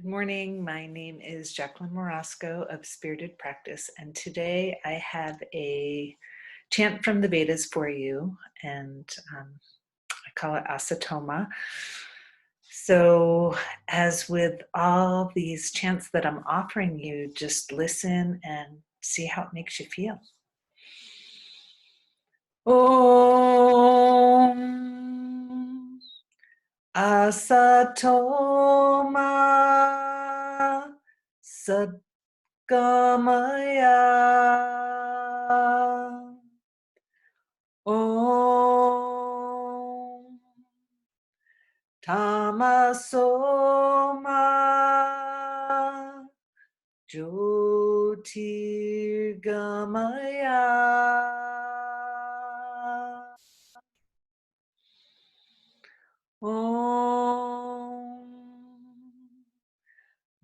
Good morning. My name is Jacqueline Morasco of Spirited Practice, and today I have a chant from the Vedas for you, and I call it Asatoma. So, as with all these chants that I'm offering you, just listen and see how it makes you feel. Om Asatoma Sadgamaya Om Tamasoma Jyotirgamaya Om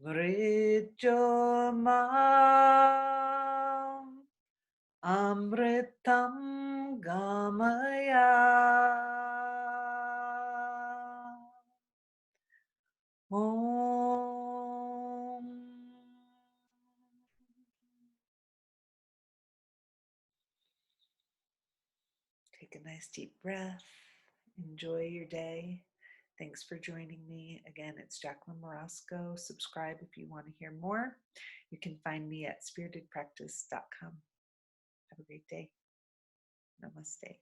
Vrijomam Amritam Gamaya Om. Take a nice deep breath. Enjoy your day. Thanks for joining me. Again, it's Jacqueline Morasco. Subscribe if you want to hear more. You can find me at spiritedpractice.com. Have a great day. Namaste.